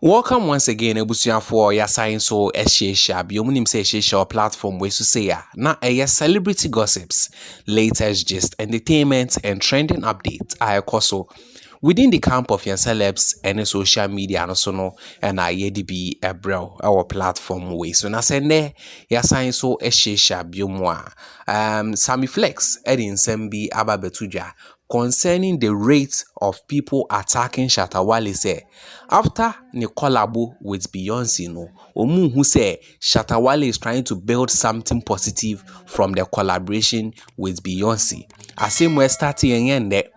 Welcome once again, Ebusuafo ya sign so eshiesha bi omunim say eshiesha platform we so say ya na celebrity gossips, latest gist, entertainment and trending updates are so within the camp of your celebs and social media and also no and be a bro our platform way so na sende ya sign so eshiesha bi Sammy Flex edin sembi ababetuja concerning the rate of people attacking Shatta Wale say after the collabo with Beyonce no omu who say Shatta Wale is trying to build something positive from the collaboration with Beyonce. I say we starting again there.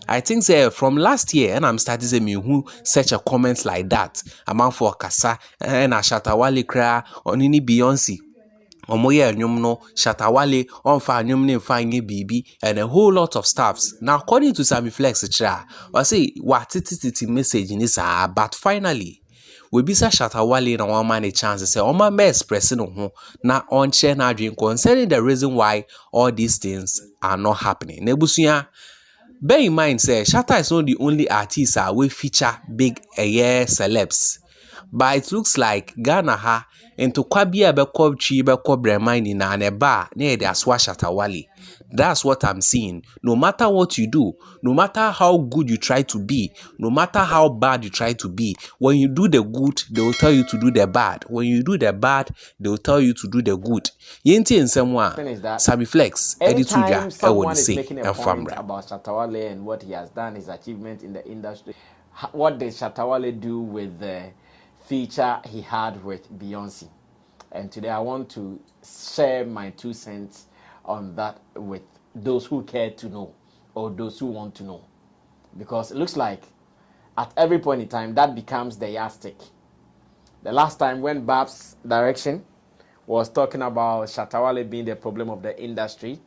I think say from last year and I'm starting to me who such a comment like that among for kasa and a Shatta Wale cry on any Beyonce. Omoye anyum no Shatta Wale onfa anyum ne mfa nye bibi and a whole lot of stuffs. Now according to Sammy Flex I say what titi message in this but finally we bisa Shatta Wale na one man a chance say oma me express no ho na on share na dream concerning the reason why all these things are not happening. Nebusuya bear in mind say Shatta is not the only artist we feature big celebs. But it looks like Ghana ha into kwabia beko chi beko bremani na neba na de aswa Shatta Wale. That's what I'm seeing. No matter what you do, no matter how good you try to be, no matter how bad you try to be, when you do the good, they will tell you to do the bad. When you do the bad, they will tell you to do the good. Yenti and someone Sammy Flex, anytime someone is making a point about Shatta Wale and what he has done, his achievement in the industry, what did Shatta Wale do with the feature he had with Beyonce? And today I want to share my 2 cents on that with those who care to know or those who want to know, because it looks like at every point in time that becomes the yardstick. The last time when Babs Direction was talking about Shatta Wale being the problem of the industry,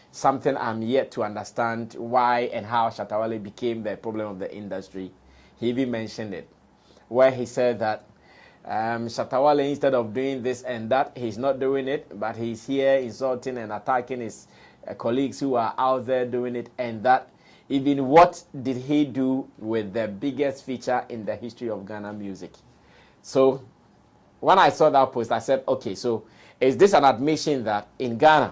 something I'm yet to understand why and how Shatta Wale became the problem of the industry. He even mentioned it, where he said that Shatta Wale, instead of doing this and that, he's not doing it, but he's here insulting and attacking his colleagues who are out there doing it, and that even what did he do with the biggest feature in the history of Ghana music? So when I saw that post, I said, okay, so is this an admission that in Ghana,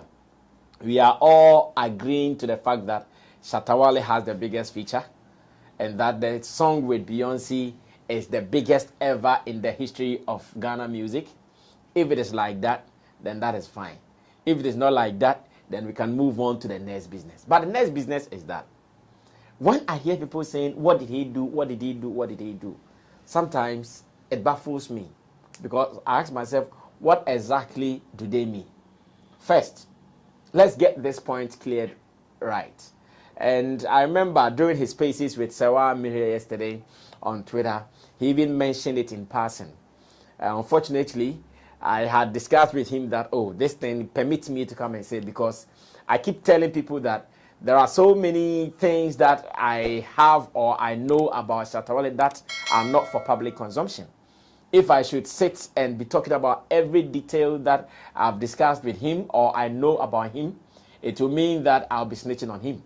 we are all agreeing to the fact that Shatta Wale has the biggest feature and that the song with Beyonce is the biggest ever in the history of Ghana music? If it is like that, then that is fine. If it is not like that, then we can move on to the next business. But the next business is that when I hear people saying, what did he do? What did he do? What did he do? Sometimes it baffles me because I ask myself, what exactly do they mean? First, let's get this point cleared right. And I remember during his spaces with Sewa Mihir yesterday on Twitter, he even mentioned it in passing. Unfortunately, I had discussed with him that, oh, this thing permits me to come and say, because I keep telling people that there are so many things that I have or I know about Shatta Wale that are not for public consumption. If I should sit and be talking about every detail that I've discussed with him or I know about him, it will mean that I'll be snitching on him.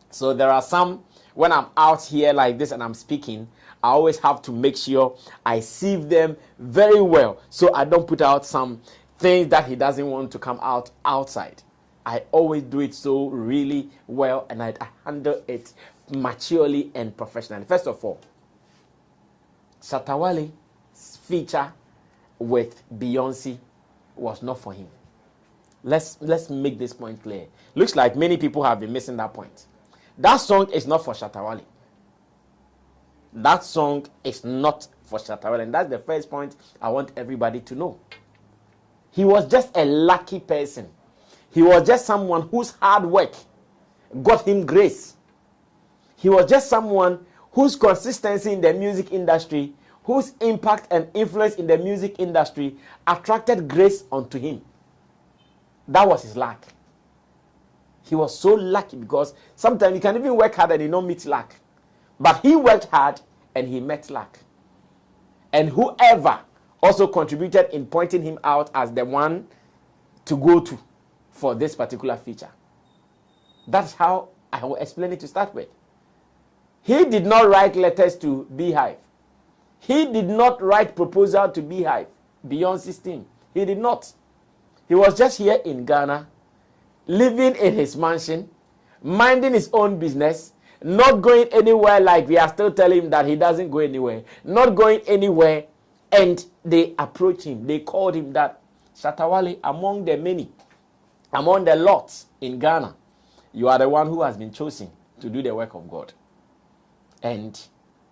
So there are some, when I'm out here like this and I'm speaking, I always have to make sure I sieve them very well so I don't put out some things that he doesn't want to come out outside. I always do it so really well and I handle it maturely and professionally. First of all, Shatta Wale's feature with Beyonce was not for him. Let's make this point clear. Looks like many people have been missing that point. That song is not for Shatta Wale. That song is not for Shatta Wale, and that's the first point I want everybody to know. He was just a lucky person. He was just someone whose hard work got him grace. He was just someone whose consistency in the music industry, whose impact and influence in the music industry attracted grace onto him. That was his luck. He was so lucky because sometimes you can even work hard and you don't meet luck. But he worked hard and he met luck. And whoever also contributed in pointing him out as the one to go to for this particular feature. That's how I will explain it to start with. He did not write letters to Beehive. He did not write proposal to Beehive, Beyonce's team. He did not. He was just here in Ghana, living in his mansion, minding his own business, not going anywhere, like we are still telling him that he doesn't go anywhere, not going anywhere. And they approached him. They called him that, Shatta Wale, among the many, among the lots in Ghana, you are the one who has been chosen to do the work of God. And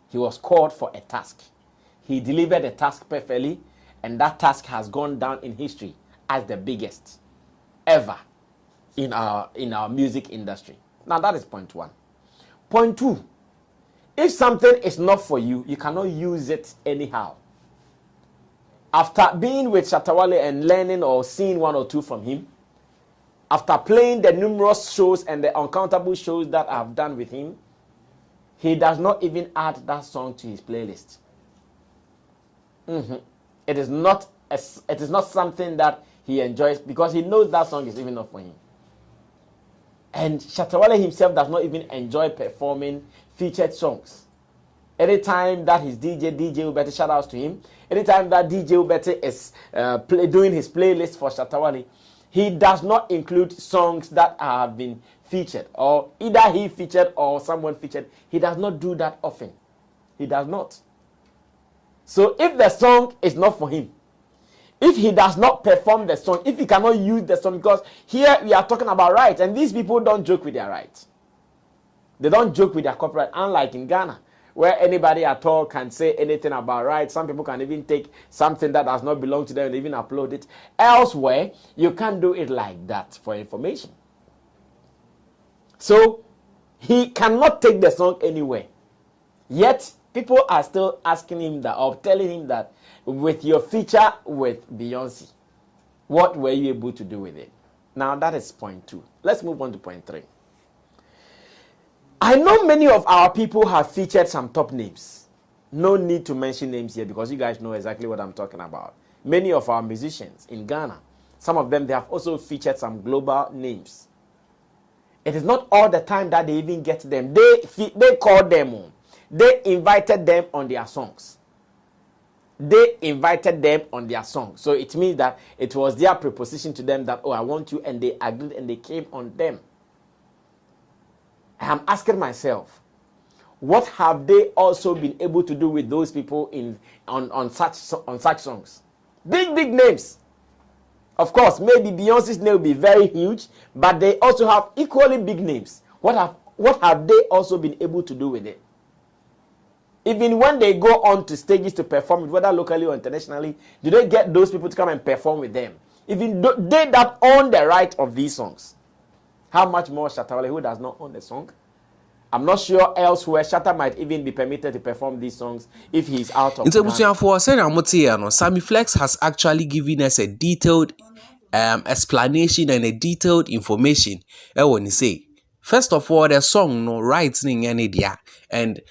he was called for a task. He delivered the task perfectly, and that task has gone down in history as the biggest ever in our music industry. Now that is point one. Point two, if something is not for you, you cannot use it anyhow. After being with Shatta Wale and learning or seeing one or two from him, after playing the numerous shows and the uncountable shows that I've done with him, he does not even add that song to his playlist. It is not something that he enjoys, because he knows that song is even not for him. And Shatta Wale himself does not even enjoy performing featured songs. Anytime that his DJ Ubete, shout outs to him, anytime that DJ Ubete is doing his playlist for Shatta Wale, he does not include songs that have been featured, or either he featured or someone featured. He does not do that often. He does not. So if the song is not for him, if he does not perform the song, if he cannot use the song, because here we are talking about rights, and these people don't joke with their rights. They don't joke with their copyright, unlike in Ghana, where anybody at all can say anything about rights. Some people can even take something that does not belong to them and even upload it. Elsewhere, you can't do it like that for information. So he cannot take the song anywhere. Yet people are still asking him that, or telling him that, with your feature with Beyonce, what were you able to do with it? Now that is point two. Let's move on to point three. I know many of our people have featured some top names. No need to mention names here, because you guys know exactly what I'm talking about. Many of our musicians in Ghana, some of them, they have also featured some global names. It is not all the time that they even get them. They called them on. They invited them on their songs. They invited them on their song. So it means that it was their proposition to them that, oh, I want you, and they agreed and they came on them. I am asking myself, what have they also been able to do with those people on such songs? Big names. Of course, maybe Beyonce's name will be very huge, but they also have equally big names. What have they also been able to do with it? Even when they go on to stages to perform, whether locally or internationally, do they get those people to come and perform with them? Even they that own the right of these songs. How much more Shatta Wale, who does not own the song? I'm not sure elsewhere Shatta might even be permitted to perform these songs if he's out of Ghana. Sammy Flex has actually given us a detailed explanation and a detailed information. When he say, first of all, the song no writing any dia, and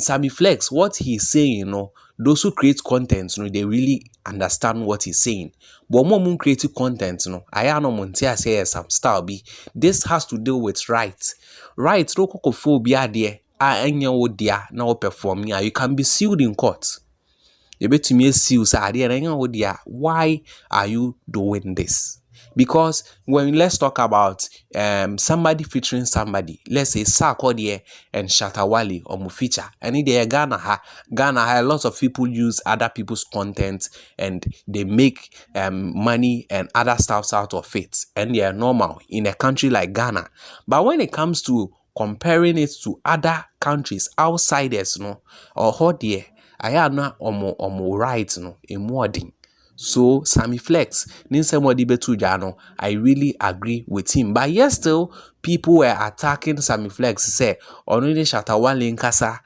Sammy Flex, what he's saying, those who create content, they really understand what he's saying. But more creative content, I know Montia say some style be. This has to do with rights. Rights, no cocophobia there. Anya wodia now performing. You can be sued in court. You bet to me sue say why are you doing this? Because let's talk about somebody featuring somebody, let's say Sarkodie and Shatta Wale or feature, and in the Ghana, a lot of people use other people's content and they make money and other stuffs out of it, and they are normal in a country like Ghana. But when it comes to comparing it to other countries, outsiders, or hodie, I am not omo right, emoting. So Sammy Flex, I really agree with him. But yes, still people were attacking Sammy Flex. Say only Shatta Wale in Kasa,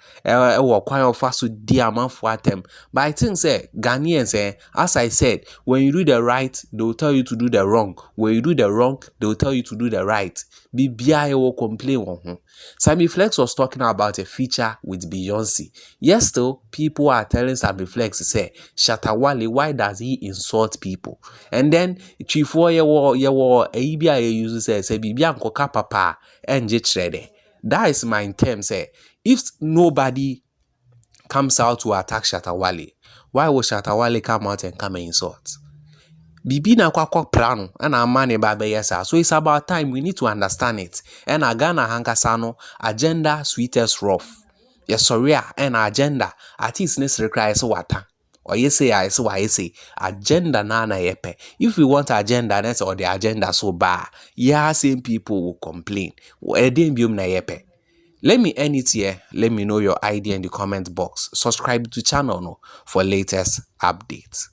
but I think say Ghanaians, as I said, when you do the right, they will tell you to do the wrong. When you do the wrong, they will tell you to do the right. BBI will complain. Sammy Flex was talking about a feature with Beyonce. Yes, still people are telling Sammy Flex to say, Shatta Wale, why does he insult people? And then Chief ABI uses say Bibian Koka Papa and Jetrede. That is my term. Say if nobody comes out to attack Shatta Wale, why would Shatta Wale come out and come and insult? Bibi na kwa prano and a man ba yesa. So it's about time we need to understand it. And a Ghana hankasano agenda sweetest rough. Yes, sorry, and agenda at least requires water. Or you say I so I say agenda na yepe. If we want agenda that's or the agenda so bad, yeah, same people will complain. Or na yepe. Let me end it here. Let me know your idea in the comment box. Subscribe to channel no for latest updates.